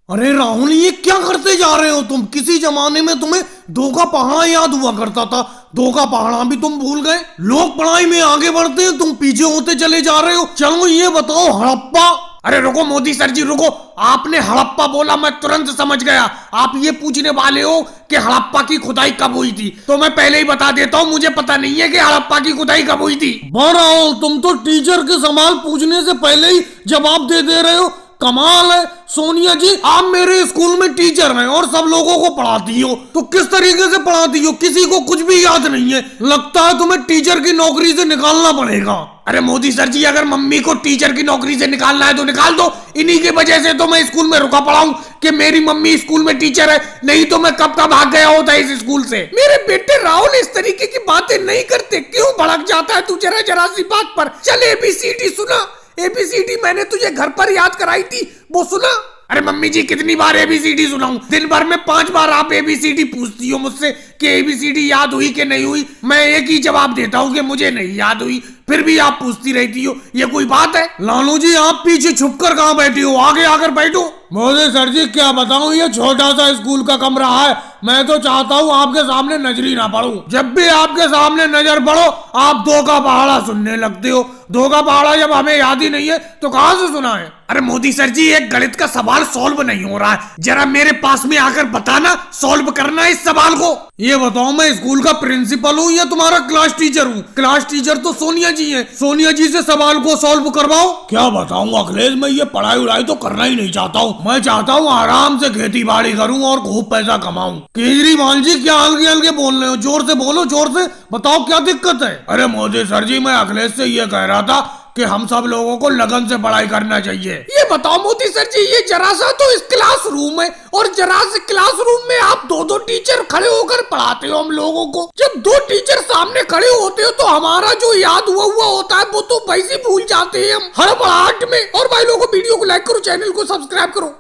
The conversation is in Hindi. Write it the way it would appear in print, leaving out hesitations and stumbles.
अरे राहुल, ये क्या करते जा रहे हो तुम? किसी जमाने में तुम्हें दो का पहाड़ा याद हुआ करता था, दो का पहाड़ा भी तुम भूल गए। लोग पढ़ाई में आगे बढ़ते हैं, तुम पीछे होते चले जा रहे हो। चलो ये बताओ, हड़प्पा। अरे रुको मोदी सर जी रुको, आपने हड़प्पा बोला, मैं तुरंत समझ गया आप ये पूछने वाले हो कि हड़प्पा की खुदाई कब हुई थी। तो मैं पहले ही बता देता हूँ, मुझे पता नहीं है कि हड़प्पा की खुदाई कब हुई थी। राहुल, तुम तो टीचर के सवाल पूछने से पहले ही जवाब दे रहे हो, कमाल है। सोनिया जी, आप मेरे स्कूल में टीचर हैं और सब लोगों को पढ़ाती हो, तो किस तरीके से पढ़ाती हो? किसी को कुछ भी याद नहीं है। लगता है तुम्हें टीचर की नौकरी से निकालना पड़ेगा। अरे मोदी सर जी, अगर मम्मी को टीचर की नौकरी से निकालना है तो निकाल दो। इन्हीं की वजह से तो मैं स्कूल में रुका पड़ा हूँ कि मेरी मम्मी स्कूल में टीचर है, नहीं तो मैं कब का भाग गया होता इस स्कूल से। मेरे बेटे राहुल इस तरीके की बातें नहीं करते, क्यों भड़क जाता है तू जरा जरा सी बात पर? चल ABCD सुना, ABCD मैंने तुझे घर पर याद कराई थी, वो सुना? अरे मम्मी जी, कितनी बार ABCD सुनाऊं? दिन भर में 5 बार आप ABCD पूछती हो मुझसे कि ABCD याद हुई कि नहीं हुई। मैं एक ही जवाब देता हूँ कि मुझे नहीं याद हुई, फिर भी आप पूछती रहती हो। ये कोई बात है? लालू जी, आप पीछे छुपकर कहाँ बैठी हो? आगे आकर बैठो। मोदी सर जी, क्या बताऊं, ये छोटा सा स्कूल का कमरा है, मैं तो चाहता हूँ आपके सामने नजरी ना पड़ूं। जब भी आपके सामने नजर पड़ो आप दो का पहाड़ा सुनने लगते हो। दो का पहाड़ा जब हमें याद ही नहीं है तो कहाँ से सुना है? अरे मोदी सर जी, एक गणित का सवाल सॉल्व नहीं हो रहा है, जरा मेरे पास में आकर बताना, सॉल्व करना इस सवाल को। ये बताओ, मैं स्कूल का प्रिंसिपल हूँ या तुम्हारा क्लास टीचर हूँ? क्लास टीचर तो सोनिया जी हैं, सोनिया जी से सवाल को सॉल्व करवाओ। क्या बताऊँ अखिलेश, मैं ये पढ़ाई उड़ाई तो करना ही नहीं चाहता हूँ। मैं चाहता हूँ आराम से खेती बाड़ी करूँ और खूब पैसा कमाऊँ। केजरीवाल जी, क्या हल्के हल्के बोल रहे हो? जोर से बोलो, जोर से बताओ क्या दिक्कत है? अरे मोदी सर जी, मैं अखिलेश से ये कह रहा था कि हम सब लोगों को लगन से पढ़ाई करना चाहिए। ये बताओ मोदी सर जी, ये जरा सा तो इस क्लासरूम है और जरा से क्लासरूम में आप दो टीचर खड़े होकर पढ़ाते हो हम लोगों को। जब 2 टीचर सामने खड़े होते हो तो हमारा जो याद हुआ होता है वो तो वैसे भूल जाते हैं हम हड़बड़ाहट में। और भाई लोगों, वीडियो को लाइक करो, चैनल को सब्सक्राइब करो।